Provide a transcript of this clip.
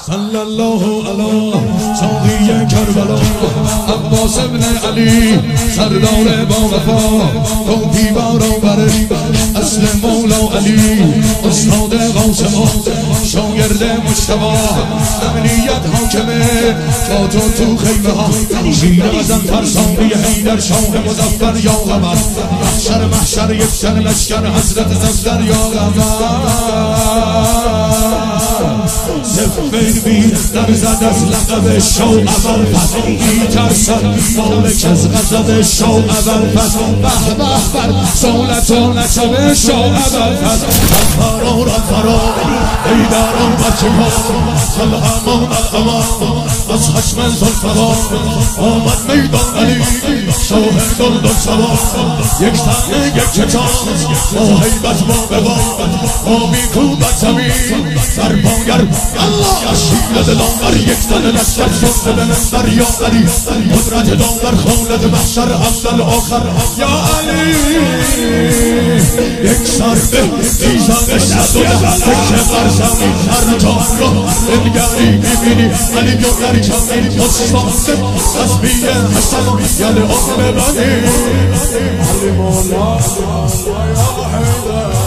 صلی الله علی ساقی کربلا عباس ابن علی سردار با وفا توفی بارا بره اصل مولا علی استاد قاسم شاگرد مجتبی امنیت حاکمه با تو خیمه ها شیر بزن فرسانی حیدر شاه مظفر یا قمر محشر یک سر لشکر حضرت نصر یا قمر زفین بی در زد از لقب شو اول پس میترسد مالک از غضب شو اول پس به به بر سولت و نسب شو اول پس فرار فرار ایداران بچه ها الهمان الامان از خشم زلفقار آمد میدان علی شاه دلدل سوار یک تنه یک چچان با حیبت با ببار با میکوبت زمین در پاگر الله شیر دلانبر یک تن لشکر شد به منبر یا علی قدرت دانبر خالد محشر اول آخر یا علی یک سر به دیزان شد و تکه برزمی هر جان را انگری میبینی علی بیادر کمی مصفانده تصبیه حسن یل آم بنی علی مولا یا حیدر